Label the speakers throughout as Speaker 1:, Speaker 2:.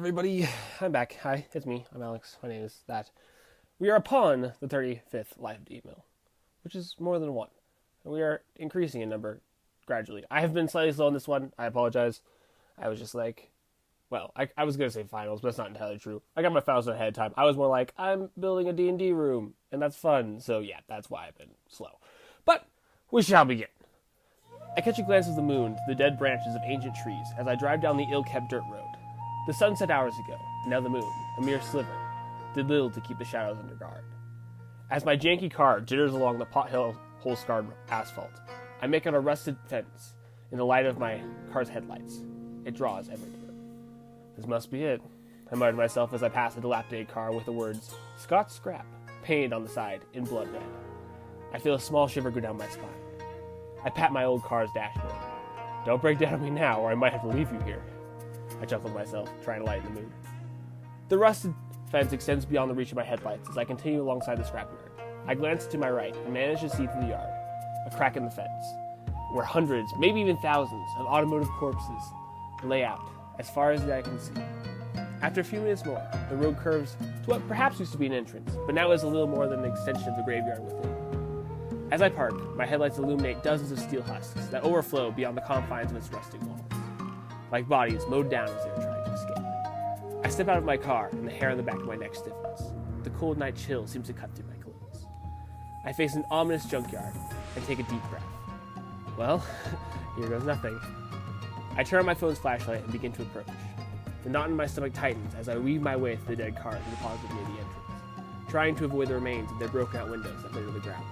Speaker 1: everybody. I'm back. Hi, it's me. I'm Alex. My name is that. We are upon the 35th live email, which is more than one. And we are increasing in number gradually. I have been slightly slow on this one. I apologize. I was just like, I was going to say finals, but that's not entirely true. I got my finals ahead of time. I was more like, I'm building a D&D room, and that's fun. So yeah, that's why I've been slow. But we shall begin. I catch a glance of the moon to the dead branches of ancient trees as I drive down the ill-kept dirt road. The sun set hours ago, and now the moon, a mere sliver, did little to keep the shadows under guard. As my janky car jitters along the pothole-scarred asphalt, I make out a rusted fence in the light of my car's headlights. It draws ever nearer. This must be it, I mutter to myself as I pass a dilapidated car with the words, Scott Scrap, painted on the side in blood red. I feel a small shiver go down my spine. I pat my old car's dashboard. Don't break down on me now, or I might have to leave you here. I chuckle to myself, trying to lighten the mood. The rusted fence extends beyond the reach of my headlights as I continue alongside the scrapyard. I glance to my right and manage to see through the yard, a crack in the fence, where hundreds, maybe even thousands, of automotive corpses lay out, as far as the eye can see. After a few minutes more, the road curves to what perhaps used to be an entrance, but now is a little more than an extension of the graveyard within. As I park, my headlights illuminate dozens of steel husks that overflow beyond the confines of its rusting walls, like bodies mowed down as they are trying to escape. I step out of my car, and the hair on the back of my neck stiffens. The cold night chill seems to cut through my clothes. I face an ominous junkyard and take a deep breath. Well, here goes nothing. I turn on my phone's flashlight and begin to approach. The knot in my stomach tightens as I weave my way through the dead cars deposited near the entrance, trying to avoid the remains of their broken-out windows that litter the ground.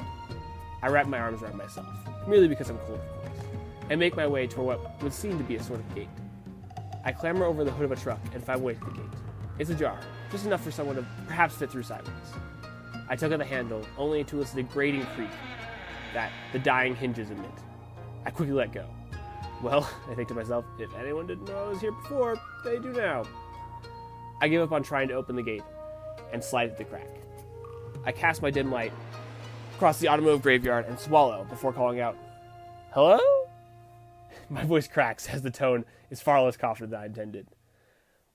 Speaker 1: I wrap my arms around myself, merely because I'm cold, of course, and make my way toward what would seem to be a sort of gate. I clamber over the hood of a truck and find my way to the gate. It's ajar, just enough for someone to perhaps fit through sideways. I tug at the handle, only to listen to the grating creak that the dying hinges emit. I quickly let go. Well, I think to myself, if anyone didn't know I was here before, they do now. I give up on trying to open the gate and slide at the crack. I cast my dim light across the automotive graveyard and swallow before calling out, Hello? My voice cracks as the tone is far less confident than I intended.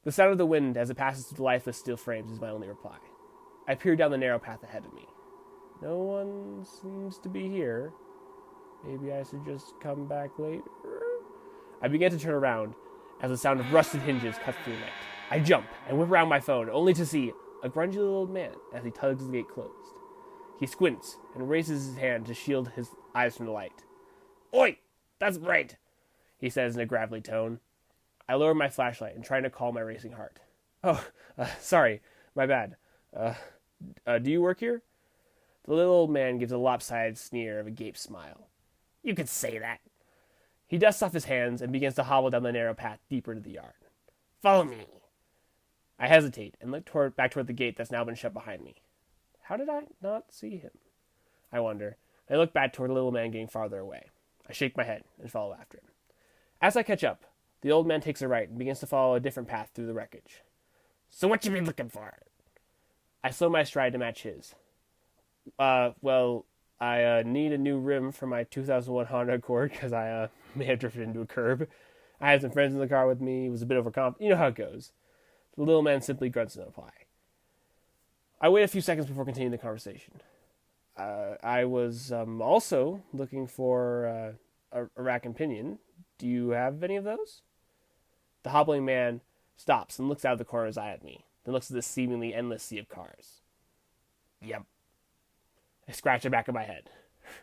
Speaker 1: The sound of the wind as it passes through the lifeless steel frames is my only reply. I peer down the narrow path ahead of me. No one seems to be here. Maybe I should just come back later? I begin to turn around as the sound of rusted hinges cuts through the night. I jump and whip around my phone, only to see a grungy little old man as he tugs the gate closed. He squints and raises his hand to shield his eyes from the light. Oi! That's right! He says in a gravelly tone. I lower my flashlight and try to calm my racing heart. Sorry, my bad. Do you work here? The little old man gives a lopsided sneer of a gape smile. You could say that. He dusts off his hands and begins to hobble down the narrow path deeper into the yard. Follow me. I hesitate and look back toward the gate that's now been shut behind me. How did I not see him? I wonder. I look back toward the little man getting farther away. I shake my head and follow after him. As I catch up, the old man takes a right and begins to follow a different path through the wreckage. So what you been looking for? I slow my stride to match his. I need a new rim for my 2001 Honda Accord because I may have drifted into a curb. I had some friends in the car with me. It was a bit overconfident. You know how it goes. The little man simply grunts in reply. I wait a few seconds before continuing the conversation. I was also looking for a rack and pinion. Do you have any of those? The hobbling man stops and looks out of the corner of his eye at me, then looks at this seemingly endless sea of cars. Yep. I scratch the back of my head.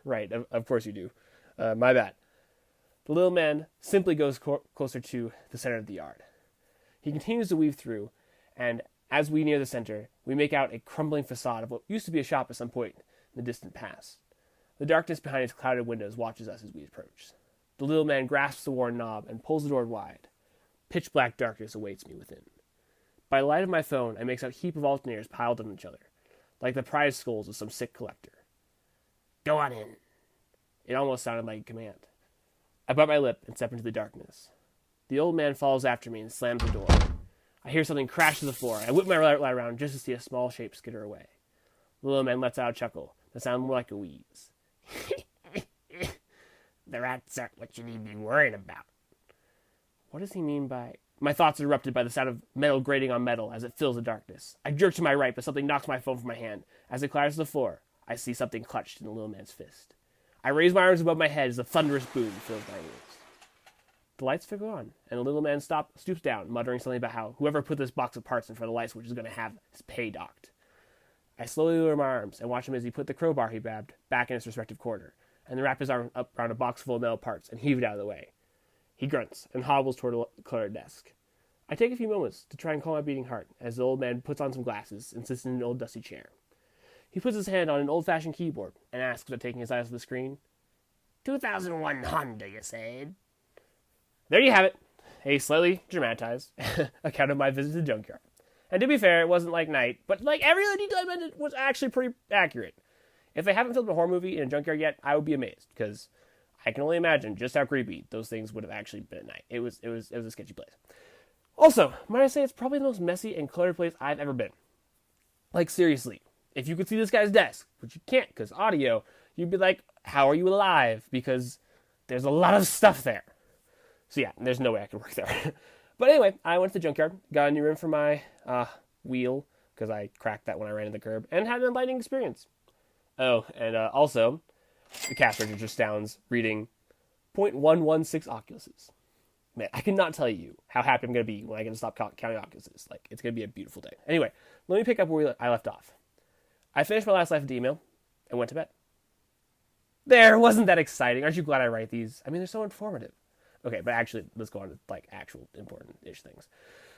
Speaker 1: Right, of course you do. My bad. The little man simply goes closer to the center of the yard. He continues to weave through, and as we near the center, we make out a crumbling facade of what used to be a shop at some point in the distant past. The darkness behind its clouded windows watches us as we approach. The little man grasps the worn knob and pulls the door wide. Pitch black darkness awaits me within. By the light of my phone, I make out a heap of alternators piled on each other, like the prize skulls of some sick collector. Go on in. It almost sounded like a command. I bite my lip and step into the darkness. The old man follows after me and slams the door. I hear something crash to the floor. I whip my light around just to see a small shape skitter away. The little man lets out a chuckle that sounds more like a wheeze. The rats aren't what you need to be worried about. What does he mean by My thoughts are interrupted by the sound of metal grating on metal as it fills the darkness. I jerk to my right, but something knocks my phone from my hand. As it clatters to the floor, I see something clutched in the little man's fist. I raise my arms above my head as a thunderous boom fills my ears. The lights flicker on, and the little man stoops down, muttering something about how whoever put this box of parts in front of the light switch is going to have his pay docked. I slowly lower my arms and watch him as he put the crowbar he grabbed back in its respective corner, and then wrap his arm up around a box full of metal parts and heave it out of the way. He grunts and hobbles toward the cluttered desk. I take a few moments to try and calm my beating heart as the old man puts on some glasses and sits in an old dusty chair. He puts his hand on an old-fashioned keyboard and asks without taking his eyes off the screen, 2001 Honda, you said? There you have it, a slightly dramatized account of my visit to the junkyard. And to be fair, it wasn't like night, but like every other detail I mentioned was actually pretty accurate. If they haven't filmed a horror movie in a junkyard yet, I would be amazed, because I can only imagine just how creepy those things would have actually been at night. It was a sketchy place. Also, might I say it's probably the most messy and cluttered place I've ever been. Like, seriously, if you could see this guy's desk, which you can't because audio, you'd be like, how are you alive? Because there's a lot of stuff there. So yeah, there's no way I could work there. But anyway, I went to the junkyard, got a new rim for my wheel, because I cracked that when I ran into the curb, and had an enlightening experience. Oh, and also, the cash register sounds reading 0.116 Oculuses. Man, I cannot tell you how happy I'm going to be when I get to stop counting Oculuses. Like, it's going to be a beautiful day. Anyway, let me pick up where I left off. I finished my last Life of D email and went to bed. There, wasn't that exciting? Aren't you glad I write these? I mean, they're so informative. Okay, but actually, let's go on to, like, actual important-ish things.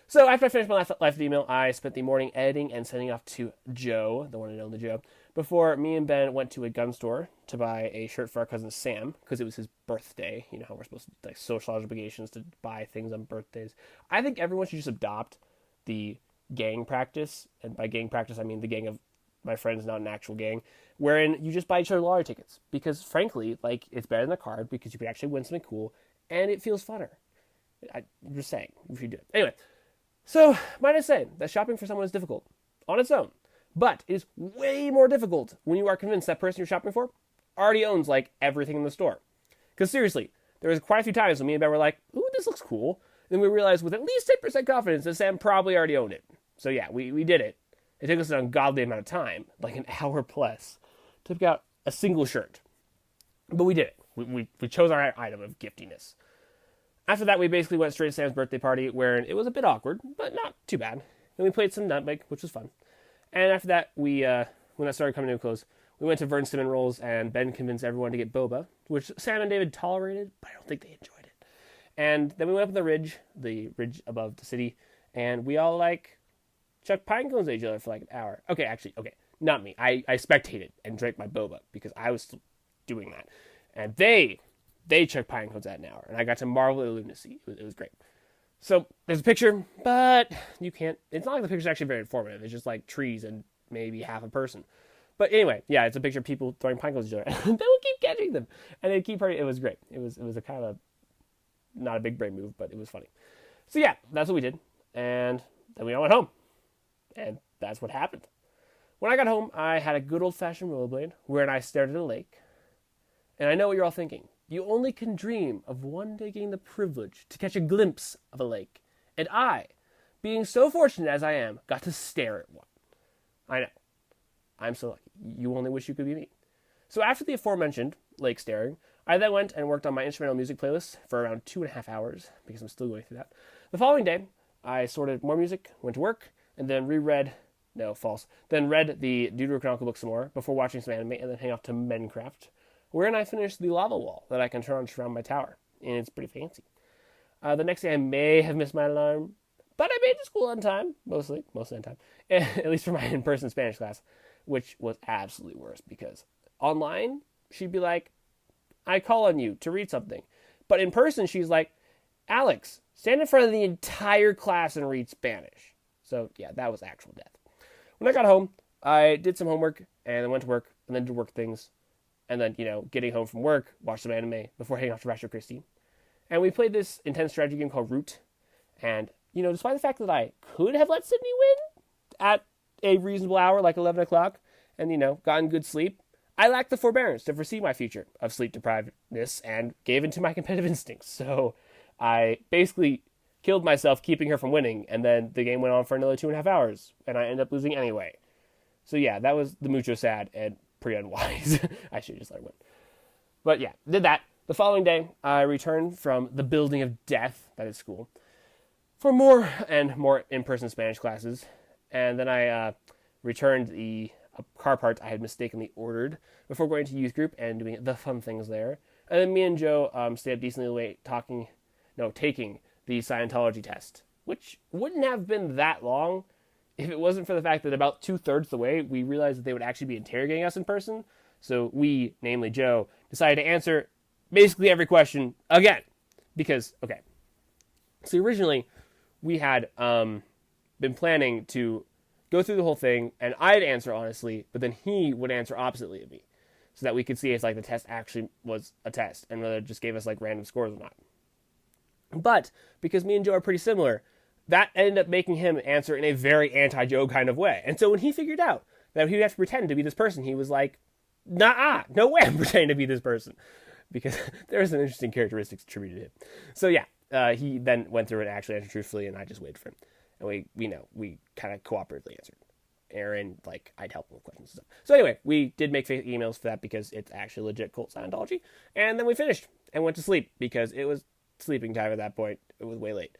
Speaker 1: So, after I finished my Life of D email, I spent the morning editing and sending off to Joe, the one and only Joe, before me and Ben went to a gun store to buy a shirt for our cousin Sam, because it was his birthday. You know how we're supposed to, like, social obligations to buy things on birthdays. I think everyone should just adopt the gang practice, and by gang practice, I mean the gang of my friends, not an actual gang, wherein you just buy each other lottery tickets. Because, frankly, like, it's better than a card, because you can actually win something cool, and it feels funner. I'm just saying, we should do it. Anyway, so, might I say that shopping for someone is difficult on its own, but it is way more difficult when you are convinced that person you're shopping for already owns, like, everything in the store. Because seriously, there was quite a few times when me and Ben were like, ooh, this looks cool. And then we realized with at least 10% confidence that Sam probably already owned it. So yeah, we did it. It took us an ungodly amount of time, like an hour plus, to pick out a single shirt. But we did it. We chose our item of giftiness. After that, we basically went straight to Sam's birthday party, where it was a bit awkward, but not too bad. And we played some Nutmeg, which was fun. And after that, when that started coming to a close, we went to Vern Cinnamon Rolls, and Ben convinced everyone to get boba, which Sam and David tolerated, but I don't think they enjoyed it. And then we went up on the ridge above the city, and we all, like, chucked pine cones at each other for, like, an hour. Okay, not me. I spectated and drank my boba, because I was still doing that. And they chucked pine cones at an hour, and I got to marvel at the lunacy. It was great. So, there's a picture, but you can't, it's not like the picture's actually very informative. It's just, like, trees and maybe half a person. But anyway, yeah, it's a picture of people throwing pine cones at each other. And they would keep catching them. And they'd keep hurting. It was great. It was a kind of, not a big brain move, but it was funny. So yeah, that's what we did. And then we all went home. And that's what happened. When I got home, I had a good old-fashioned rollerblade, wherein I stared at a lake. And I know what you're all thinking. You only can dream of one day getting the privilege to catch a glimpse of a lake. And I, being so fortunate as I am, got to stare at one. I know. I'm so lucky. You only wish you could be me. So after the aforementioned lake staring, I then went and worked on my instrumental music playlist for around 2.5 hours, because I'm still going through that. The following day, I sorted more music, went to work, and then read the Dude Canonical book some more, before watching some anime, and then hang off to Minecraft, wherein I finished the lava wall that I can turn on to surround my tower, and it's pretty fancy. The next day I may have missed my alarm, but I made it to school on time, mostly on time, at least for my in-person Spanish class, which was absolutely worse, because online, she'd be like, I call on you to read something. But in person, she's like, Alex, stand in front of the entire class and read Spanish. So, yeah, that was actual death. When I got home, I did some homework, and then went to work, and then did work things. And then, getting home from work, watched some anime before heading off to Ratchet Christie. And we played this intense strategy game called Root. And, despite the fact that I could have let Sydney win at a reasonable hour, like 11 o'clock, and, gotten good sleep, I lacked the forbearance to foresee my future of sleep deprivedness and gave in to my competitive instincts. So I basically killed myself keeping her from winning, and then the game went on for another 2.5 hours, and I ended up losing anyway. So yeah, that was the mucho sad and pretty unwise. I should just let her win. But yeah, did that. The following day, I returned from the building of death, that is school, for more and more in-person Spanish classes. And then I returned the car parts I had mistakenly ordered before going to youth group and doing the fun things there. And then me and Joe stayed up decently late taking the Scientology test, which wouldn't have been that long if it wasn't for the fact that about 2/3 the way, we realized that they would actually be interrogating us in person. So we, namely Joe, decided to answer basically every question again. Because, okay, so originally we had been planning to go through the whole thing, and I'd answer honestly, but then he would answer oppositely of me, so that we could see if like the test actually was a test, and whether it just gave us like random scores or not. But because me and Joe are pretty similar, that ended up making him answer in a very anti-Joe kind of way. And so when he figured out that he would have to pretend to be this person, he was like, nah, no way I'm pretending to be this person. Because there's some interesting characteristics attributed to him. So yeah, he then went through it and actually answered truthfully, and I just waited for him. And we kind of cooperatively answered. Aaron, like, I'd help him with questions and stuff. So anyway, we did make fake emails for that because it's actually legit cult Scientology. And then we finished and went to sleep because it was sleeping time at that point. It was way late.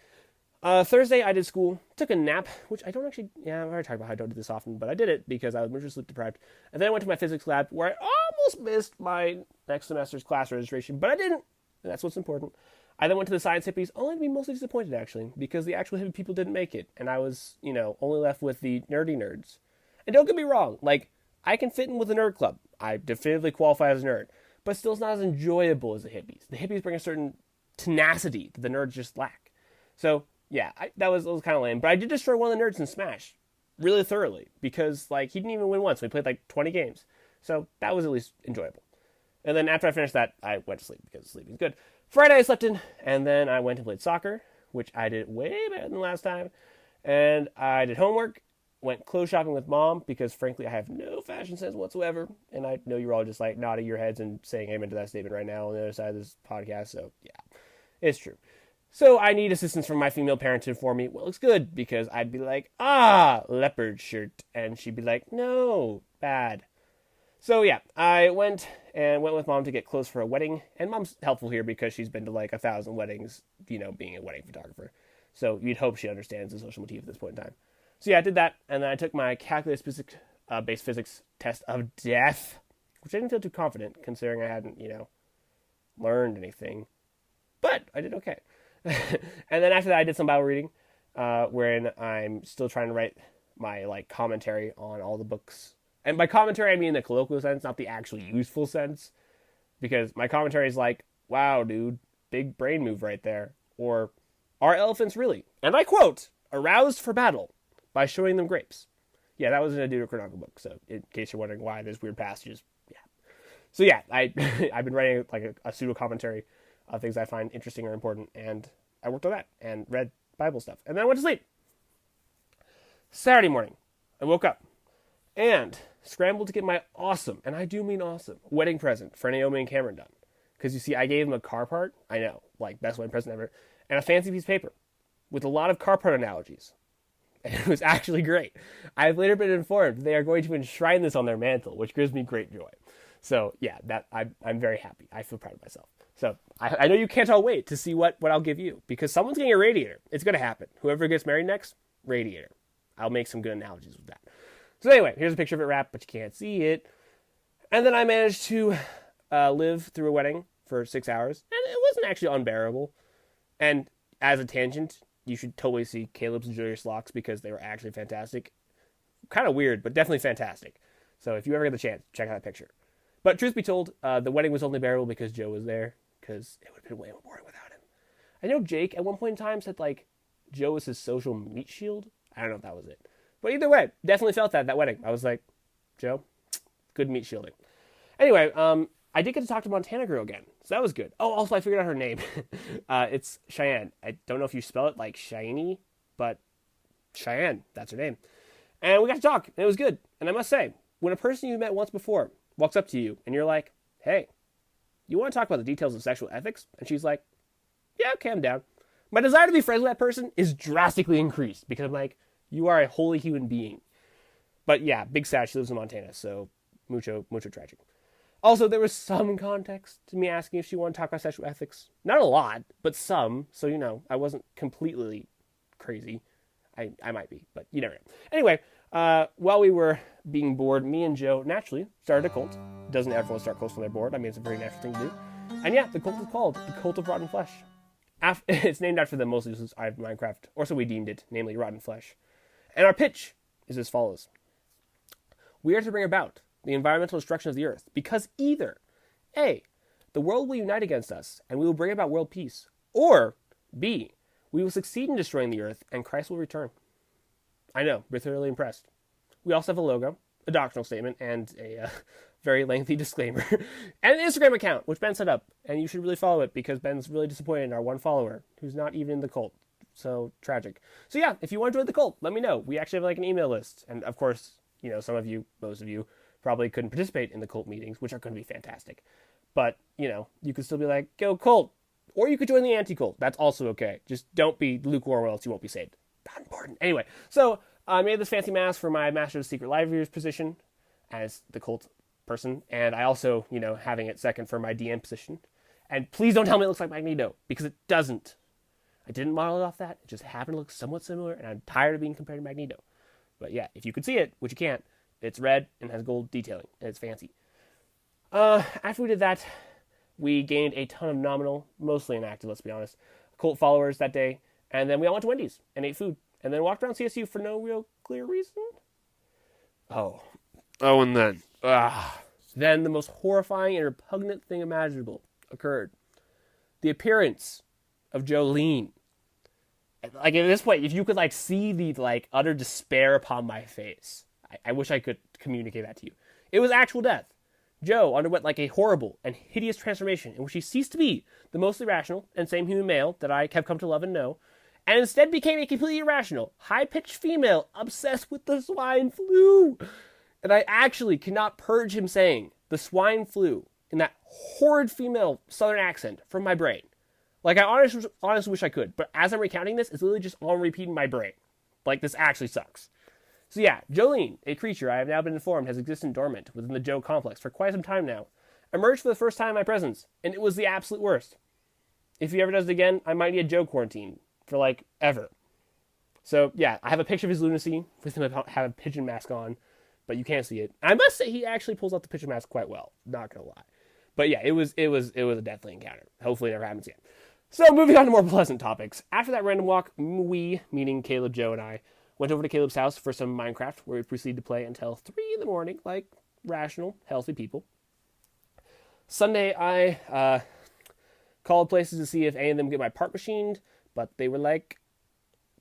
Speaker 1: Thursday, I did school, took a nap, which I don't actually, I've already talked about how I don't do this often, but I did it because I was much sleep deprived. And then I went to my physics lab where I almost missed my next semester's class registration, but I didn't, and that's what's important. I then went to the science hippies, only to be mostly disappointed, actually, because the actual hippie people didn't make it, and I was, only left with the nerdy nerds. And don't get me wrong, like, I can fit in with the nerd club. I definitively qualify as a nerd, but still it's not as enjoyable as the hippies. The hippies bring a certain tenacity that the nerds just lack. So, yeah, that was kind of lame. But I did destroy one of the nerds in Smash really thoroughly because, like, he didn't even win once. We played, like, 20 games. So that was at least enjoyable. And then after I finished that, I went to sleep because sleeping is good. Friday I slept in, and then I went and played soccer, which I did way better than last time. And I did homework, went clothes shopping with Mom because, frankly, I have no fashion sense whatsoever. And I know you're all just, like, nodding your heads and saying amen to that statement right now on the other side of this podcast. So, yeah, it's true. So I need assistance from my female parent to inform me what looks good, because I'd be like, leopard shirt. And she'd be like, no, bad. So yeah, I went with Mom to get clothes for a wedding. And Mom's helpful here because she's been to like 1,000 weddings, being a wedding photographer. So you'd hope she understands the social motif at this point in time. So yeah, I did that. And then I took my calculus-based physics test of death, which I didn't feel too confident considering I hadn't, learned anything. But I did okay. And then after that, I did some Bible reading, wherein I'm still trying to write my commentary on all the books. And by commentary, I mean the colloquial sense, not the actually useful sense, because my commentary is like, "Wow, dude, big brain move right there," or "Are elephants really?" And I quote, "aroused for battle by showing them grapes." Yeah, that was in a Deuterocanonical book. So in case you're wondering why there's weird passages, yeah. So yeah, I've been writing like a pseudo commentary of things I find interesting or important, and I worked on that and read Bible stuff, and then I went to sleep. Saturday morning, I woke up and scrambled to get my awesome, and I do mean awesome, wedding present for Naomi and Cameron done. Because you see, I gave them a car part, I know, like best wedding present ever, and a fancy piece of paper with a lot of car part analogies. And it was actually great. I've later been informed they are going to enshrine this on their mantle, which gives me great joy. So yeah, I'm very happy. I feel proud of myself. So I know you can't all wait to see what I'll give you, because someone's getting a radiator. It's going to happen. Whoever gets married next, radiator. I'll make some good analogies with that. So anyway, here's a picture of it wrapped, but you can't see it. And then I managed to live through a wedding for 6 hours, and it wasn't actually unbearable. And as a tangent, you should totally see Caleb's and Julia's locks because they were actually fantastic. Kind of weird, but definitely fantastic. So if you ever get the chance, check out that picture. But truth be told, the wedding was only bearable because Joe was there, because it would have been way more boring without him. I know Jake at one point in time said Joe was his social meat shield. I don't know if that was it. But either way, definitely felt that at that wedding. I was like, Joe, good meat shielding. Anyway, I did get to talk to Montana Girl again, so that was good. Oh, also I figured out her name. It's Cheyenne. I don't know if you spell it like shiny, but Cheyenne, that's her name. And we got to talk, and it was good. And I must say, when a person you met once before walks up to you, and you're like, hey, you want to talk about the details of sexual ethics? And she's like, yeah, okay, I'm down. My desire to be friends with that person is drastically increased because I'm like, you are a wholly human being. But yeah, big sad. She lives in Montana, so mucho tragic. Also, there was some context to me asking if she wanted to talk about sexual ethics. Not a lot, but some. So, I wasn't completely crazy. I might be, but you never know. Anyway, while we were being bored, me and Joe naturally started a cult. Doesn't everyone start cults when they're bored? I mean, it's a very natural thing to do. And yeah, the cult is called the Cult of Rotten Flesh. It's named after the most useless eye of Minecraft, or so we deemed it, namely rotten flesh. And our pitch is as follows. We are to bring about the environmental destruction of the earth because either A, the world will unite against us and we will bring about world peace, or B, we will succeed in destroying the earth and Christ will return. I know, we're thoroughly impressed. We also have a logo, a doctrinal statement, and a very lengthy disclaimer, and an Instagram account, which Ben set up, and you should really follow it because Ben's really disappointed in our one follower, who's not even in the cult. So, tragic. So yeah, if you want to join the cult, let me know. We actually have an email list, and of course, some of you, most of you, probably couldn't participate in the cult meetings, which are going to be fantastic. But, you could still be like, go cult. Or you could join the anti-cult. That's also okay. Just don't be lukewarm or else you won't be saved. Not important. Anyway, so I made this fancy mask for my Master of Secret Libraries position as the cult person. And I also, having it second for my DM position. And please don't tell me it looks like Magneto, because it doesn't. I didn't model it off that. It just happened to look somewhat similar, and I'm tired of being compared to Magneto. But yeah, if you could see it, which you can't, it's red and has gold detailing, and it's fancy. After we did that, we gained a ton of nominal, mostly inactive, let's be honest, cult followers that day, and then we all went to Wendy's and ate food, and then walked around CSU for no real clear reason. And then the most horrifying and repugnant thing imaginable occurred. The appearance of Jolene. At this point, if you could see the utter despair upon my face, I wish I could communicate that to you. It was actual death. Joe underwent a horrible and hideous transformation in which he ceased to be the mostly rational and same human male that I have come to love and know, and instead became a completely irrational, high-pitched female obsessed with the swine flu. And I actually cannot purge him saying the swine flu in that horrid female southern accent from my brain. I honestly wish I could, but as I'm recounting this, it's literally just on repeat in my brain. This actually sucks. So yeah, Jolene, a creature I have now been informed has existed dormant within the Joe complex for quite some time now, emerged for the first time in my presence, and it was the absolute worst. If he ever does it again, I might need a Joe quarantine for ever. So yeah, I have a picture of his lunacy with him have a pigeon mask on, but you can't see it. I must say he actually pulls out the pigeon mask quite well, not gonna lie. But yeah, it was a deathly encounter. Hopefully it never happens again. So moving on to more pleasant topics. After that random walk, we, meaning Caleb, Joe, and I, went over to Caleb's house for some Minecraft, where we proceeded to play until 3 in the morning, like rational, healthy people. Sunday, I called places to see if any of them get my part machined, but they were like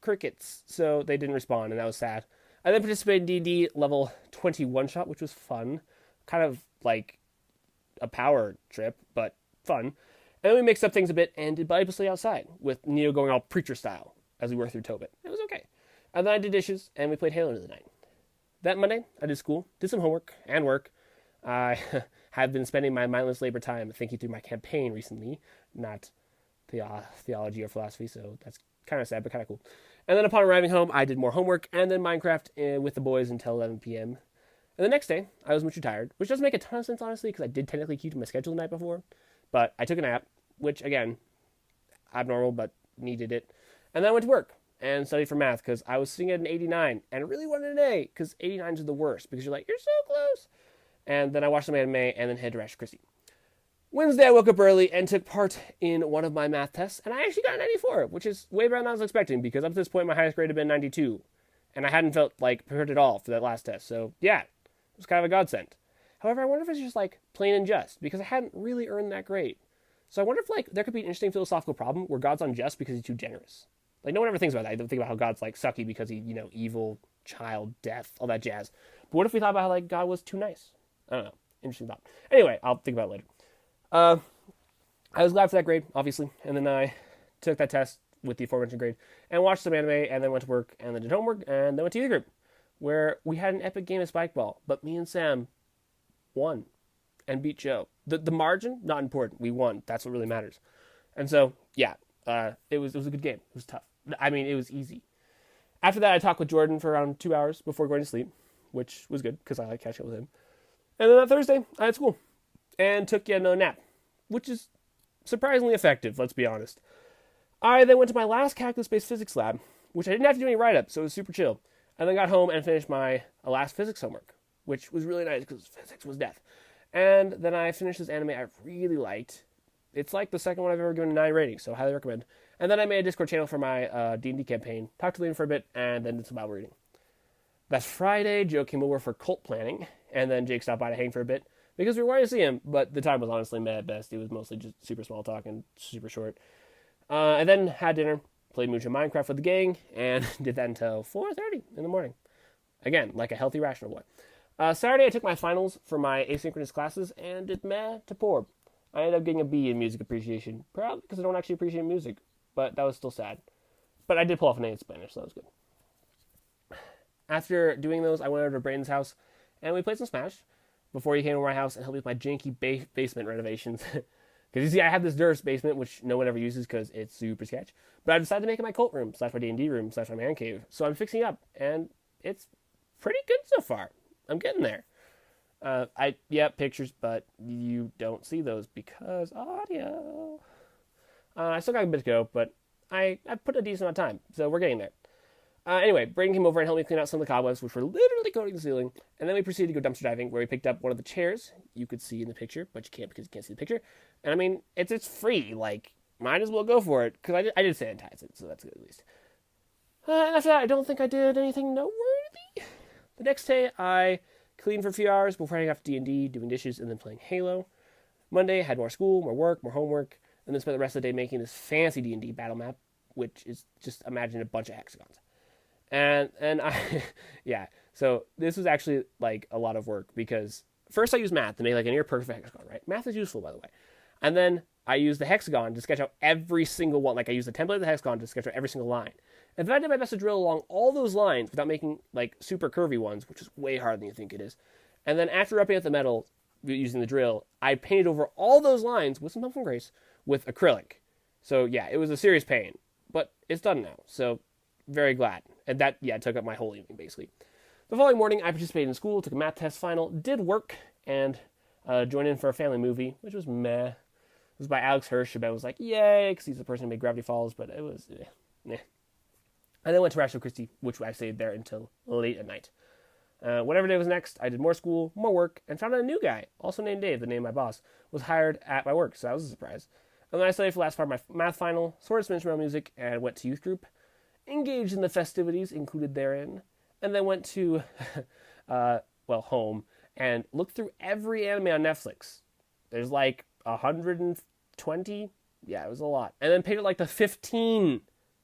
Speaker 1: crickets, so they didn't respond, and that was sad. I then participated in D&D level 21 shot, which was fun. Kind of like a power trip, but fun. And then we mixed up things a bit and did Bible study outside, with Neo going all preacher style as we worked through Tobit. It was okay. And then I did dishes, and we played Halo into the night. That Monday, I did school, did some homework and work. I have been spending my mindless labor time thinking through my campaign recently, not theology or philosophy, so that's kind of sad, but kind of cool. And then upon arriving home, I did more homework, and then Minecraft with the boys until 11 p.m. And the next day, I was much too tired, which doesn't make a ton of sense, honestly, because I did technically keep to my schedule the night before. But I took a nap, which, again, abnormal, but needed it. And then I went to work and studied for math, because I was sitting at an 89, and I really wanted an A, because 89s are the worst, because you're you're so close. And then I watched some anime, and then headed to Rash Christie. Wednesday, I woke up early and took part in one of my math tests, and I actually got a 94, which is way better than I was expecting, because up to this point, my highest grade had been 92, and I hadn't felt prepared at all for that last test. So, yeah, it was kind of a godsend. However, I wonder if it's just, plain unjust, because I hadn't really earned that grade. So I wonder if, there could be an interesting philosophical problem where God's unjust because he's too generous. No one ever thinks about that. I don't think about how God's, sucky because he, evil, child, death, all that jazz. But what if we thought about how, God was too nice? I don't know. Interesting thought. Anyway, I'll think about it later. I was glad for that grade, obviously, and then I took that test with the aforementioned grade and watched some anime and then went to work and then did homework and then went to the group where we had an epic game of spike ball, but me and Sam won and beat Joe. The margin, not important. We won. That's what really matters. And so, yeah, It was a good game. It was tough. I mean, it was easy. After that, I talked with Jordan for around 2 hours before going to sleep, which was good because I like catching up with him. And then on Thursday, I had school and took yet another nap, which is surprisingly effective, let's be honest. I then went to my last calculus-based physics lab, which I didn't have to do any write-up, so it was super chill. And then got home and finished my last physics homework, which was really nice because physics was death. And then I finished this anime I really liked. It's like the second one I've ever given a 9 rating, so highly recommend. And then I made a Discord channel for my D&D campaign, talked to Liam for a bit, and then did some Bible reading. That Friday, Joe came over for cult planning, and then Jake stopped by to hang for a bit, because we wanted to see him, but the time was honestly meh at best. It was mostly just super small talk and super short. I then had dinner, played Mucha Minecraft with the gang, and did that until 4:30 in the morning. Again, like a healthy, rational boy. Saturday, I took my finals for my asynchronous classes, and did meh to poor. I ended up getting a B in music appreciation, probably because I don't actually appreciate music, but that was still sad. But I did pull off an A in Spanish, so that was good. After doing those, I went over to Brayden's house, and we played some Smash before he came over my house and helped me with my janky basement renovations. Because you see, I have this Durst basement, which no one ever uses because it's super sketch. But I decided to make it my cult room, / my D&D room, / my man cave. So I'm fixing it up, and it's pretty good so far. I'm getting there. Pictures, but you don't see those because audio. I still got a bit to go, but I put a decent amount of time, so we're getting there. Anyway, Brayden came over and helped me clean out some of the cobwebs, which were literally coating the ceiling. And then we proceeded to go dumpster diving, where we picked up one of the chairs you could see in the picture, but you can't because you can't see the picture. And I mean, it's free. Like, might as well go for it, because I did sanitize it, so that's good at least. And after that, I don't think I did anything noteworthy. The next day, I cleaned for a few hours before heading off to D&D, doing dishes, and then playing Halo. Monday, I had more school, more work, more homework, and then spent the rest of the day making this fancy D&D battle map, which is just imagine a bunch of hexagons. And I, yeah, so this was actually like a lot of work because first I used math to make like a near perfect hexagon, right? Math is useful, by the way. And then I used the hexagon to sketch out every single one. Like I used the template of the hexagon to sketch out every single line. And then I did my best to drill along all those lines without making like super curvy ones, which is way harder than you think it is. And then after upping out the metal using the drill, I painted over all those lines with some help from Grace with acrylic. So yeah, it was a serious pain, but it's done now. So very glad. And that, took up my whole evening, basically. The following morning, I participated in school, took a math test final, did work, and joined in for a family movie, which was meh. It was by Alex Hirsch. I was like, yay, because he's the person who made Gravity Falls, but it was, meh. I then went to Rancho Christi, which I stayed there until late at night. Whatever day was next, I did more school, more work, and found out a new guy, also named Dave, the name of my boss, was hired at my work, so that was a surprise. And then I studied for the last part of my math final, sorted some instrumental music, and went to youth group. Engaged in the festivities included therein, and then went to, home, and looked through every anime on Netflix. There's like 120, yeah, it was a lot. And then picked up like the 15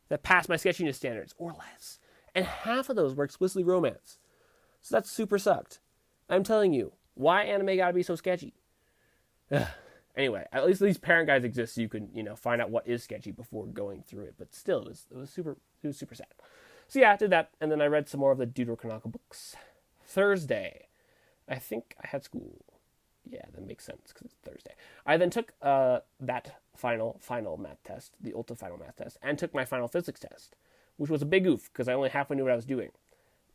Speaker 1: that passed my sketchiness standards, or less. And half of those were explicitly romance. So that super sucked. I'm telling you, why anime gotta be so sketchy? Anyway, at least these parent guides exist so you can, find out what is sketchy before going through it. But still, it was super sad. So yeah, I did that, and then I read some more of the Deuterocanonical books. Thursday, I think I had school. Yeah, that makes sense, because it's Thursday. I then took that final math test, the Ulta final math test, and took my final physics test, which was a big oof, because I only halfway knew what I was doing.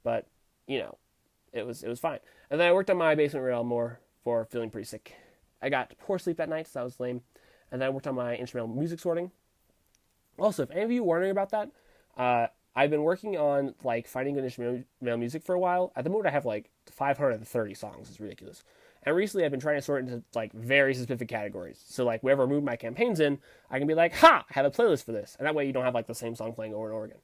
Speaker 1: But, it was fine. And then I worked on my basement rail more for feeling pretty sick. I got poor sleep that night, so that was lame. And then I worked on my instrumental music sorting. Also, if any of you are wondering about that, I've been working on finding good instrumental music for a while. At the moment, I have 530 songs. It's ridiculous. And recently, I've been trying to sort it into very specific categories. So wherever I move my campaigns in, I can be like, ha! I have a playlist for this. And that way, you don't have the same song playing over and over again.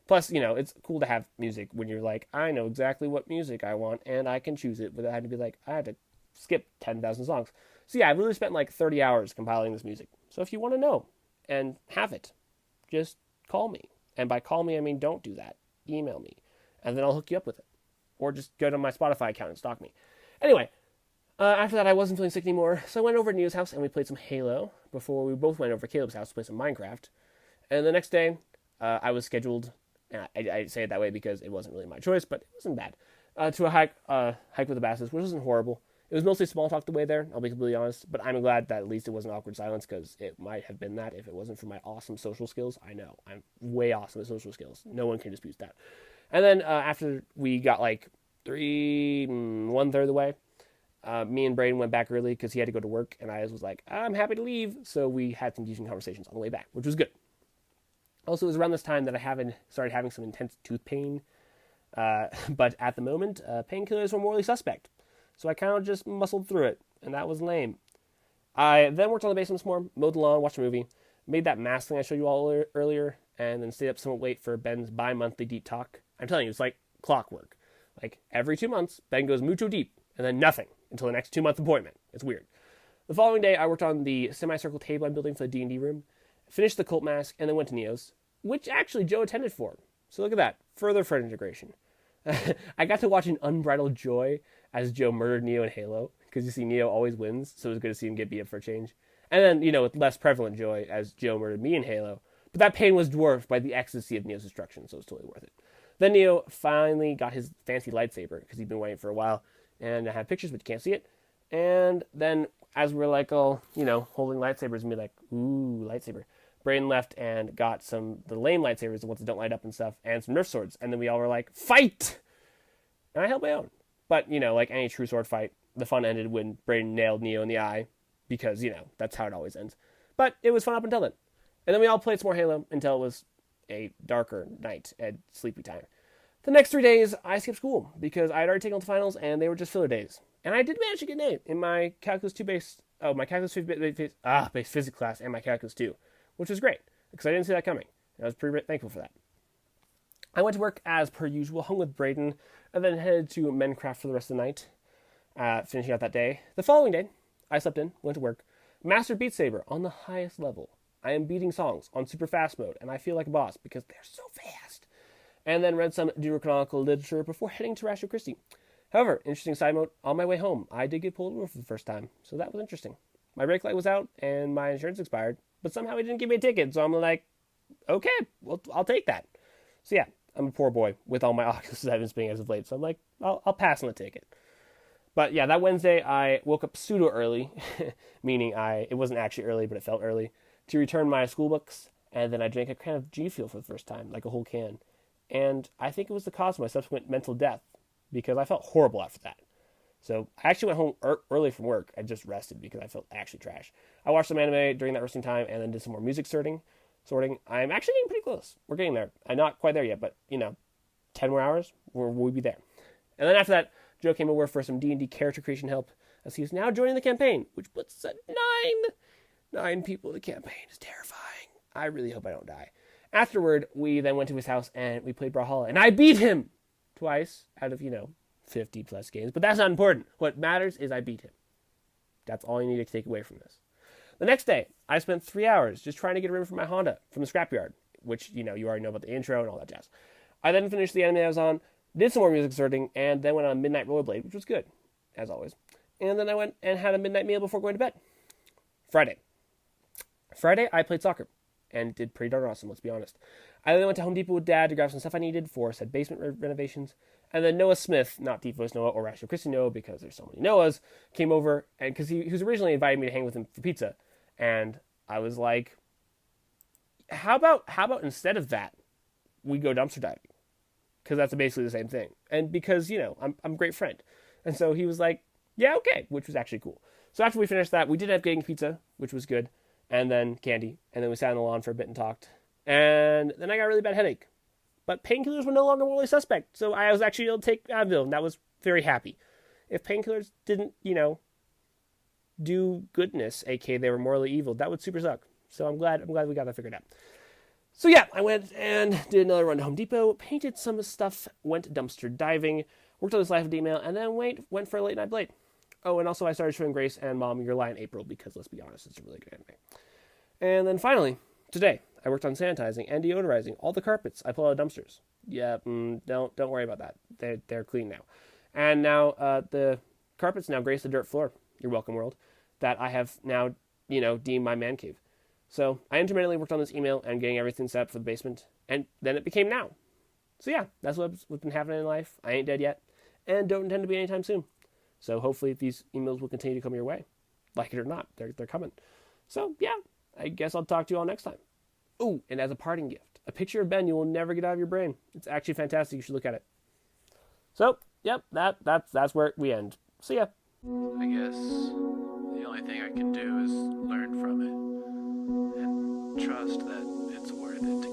Speaker 1: Plus, it's cool to have music when you're I know exactly what music I want, and I can choose it without having to be I had to skip 10,000 songs. So yeah, I've really spent 30 hours compiling this music. So if you want to know and have it, just call me. And by call me, I mean don't do that. Email me. And then I'll hook you up with it. Or just go to my Spotify account and stalk me. Anyway, after that I wasn't feeling sick anymore. So I went over to Nia's house and we played some Halo before we both went over to Caleb's house to play some Minecraft. And the next day, I was scheduled, and I say it that way because it wasn't really my choice, but it wasn't bad, to a hike with the Basses, which wasn't horrible. It was mostly small talk the way there, I'll be completely honest, but I'm glad that at least it wasn't awkward silence, because it might have been that if it wasn't for my awesome social skills. I know, I'm way awesome at social skills. No one can dispute that. And then after we got like one third of the way, me and Braden went back early because he had to go to work, and I was like, I'm happy to leave. So we had some decent conversations on the way back, which was good. Also, it was around this time that I started having some intense tooth pain, but at the moment, painkillers were morally suspect. So I kind of just muscled through it, and that was lame. I then worked on the basement some more, mowed the lawn, watched a movie, made that mask thing I showed you all earlier, and then stayed up somewhat late for Ben's bi-monthly deep talk. I'm telling you, it's like clockwork. Like, every 2 months, Ben goes mucho deep, and then nothing until the next 2-month appointment. It's weird. The following day, I worked on the semicircle table I'm building for the D&D room, finished the cult mask, and then went to Neo's, which actually Joe attended for. So look at that. Further friend integration. I got to watch an unbridled joy as Joe murdered Neo in Halo, because you see Neo always wins, so it was good to see him get beat up for a change. And then, with less prevalent joy as Joe murdered me in Halo, but that pain was dwarfed by the ecstasy of Neo's destruction, so it was totally worth it. Then Neo finally got his fancy lightsaber, because he'd been waiting for a while, and I have pictures, but you can't see it. And then, as we're like all, holding lightsabers and be like, ooh, lightsaber, Braden left and got the lame lightsabers, the ones that don't light up and stuff, and some Nerf swords. And then we all were like, fight! And I held my own. But, like any true sword fight, the fun ended when Braden nailed Neo in the eye, because, that's how it always ends. But it was fun up until then. And then we all played some more Halo until it was a darker night at sleepy time. The next 3 days, I skipped school, because I had already taken all the finals, and they were just filler days. And I did manage to get an A in my Calculus 2 my Calculus base physics class and my Calculus 2, which was great, because I didn't see that coming. And I was pretty thankful for that. I went to work as per usual, hung with Braden, and then headed to Minecraft for the rest of the night, finishing out that day. The following day, I slept in, went to work, mastered Beat Saber on the highest level. I am beating songs on super fast mode, and I feel like a boss because they're so fast. And then read some deuterocanonical literature before heading to Ratio Christi. However, interesting side note, on my way home, I did get pulled over for the first time, so that was interesting. My brake light was out, and my insurance expired, but somehow he didn't give me a ticket, so I'm like, okay, well, I'll take that. So yeah, I'm a poor boy with all my Oculus I've been spinning as of late, so I'm like, I'll pass on the ticket. But yeah, that Wednesday, I woke up pseudo early, meaning it wasn't actually early, but it felt early, to return my school books, and then I drank a can of G Fuel for the first time, like a whole can. And I think it was the cause of my subsequent mental death, because I felt horrible after that. So I actually went home early from work. I just rested because I felt actually trash. I watched some anime during that resting time, and then did some more music sorting. I'm actually getting pretty close. We're getting there. I'm not quite there yet, but 10 more hours, we'll be there. And then after that, Joe came over for some D&D character creation help, as he is now joining the campaign, which puts us at 9 people in the campaign. Is terrifying. I really hope I don't die. Afterward, we then went to his house and we played Brawlhalla, and I beat him twice out of 50 plus games, but that's not important. What matters is I beat him. That's all you need to take away from this. The next day, I spent 3 hours just trying to get a rim for my Honda from the scrapyard, which, you already know about the intro and all that jazz. I then finished the anime I was on, did some more music sorting, and then went on a midnight rollerblade, which was good, as always. And then I went and had a midnight meal before going to bed. Friday, I played soccer, and did pretty darn awesome, let's be honest. I then went to Home Depot with Dad to grab some stuff I needed for said basement renovations, and then Noah Smith, not Deep Voice Noah or Ratio Christi Noah, because there's so many Noahs, came over, and because he was originally inviting me to hang with him for pizza, and I was like, how about instead of that, we go dumpster diving? Because that's basically the same thing. And because, I'm a great friend. And so he was like, yeah, okay, which was actually cool. So after we finished that, we did have getting pizza, which was good, and then candy, and then we sat on the lawn for a bit and talked. And then I got a really bad headache. But painkillers were no longer morally suspect, so I was actually able to take Advil, and that was very happy. If painkillers didn't, do goodness, aka they were morally evil, that would super suck. So I'm glad we got that figured out. So yeah, I went and did another run to Home Depot, painted some stuff, went dumpster diving, worked on this Life of D-Mail, and then went for a late night blade. Oh, and also I started showing Grace and Mom Your Lie in April, because let's be honest, it's a really good anime. And then finally, today, I worked on sanitizing and deodorizing all the carpets I pull out of dumpsters. Yeah, don't worry about that. They're clean now. And now the carpets now grace the dirt floor. You're welcome, world. That I have now, deemed my man cave. So I intermittently worked on this email and getting everything set up for the basement, and then it became now. So yeah, that's what's been happening in life. I ain't dead yet, and don't intend to be anytime soon. So hopefully these emails will continue to come your way. Like it or not, they're coming. So yeah, I guess I'll talk to you all next time. Oh, and as a parting gift, a picture of Ben you will never get out of your brain. It's actually fantastic. You should look at it. So, yep, that's where we end. See ya.
Speaker 2: I guess the only thing I can do is learn from it and trust that it's worth it to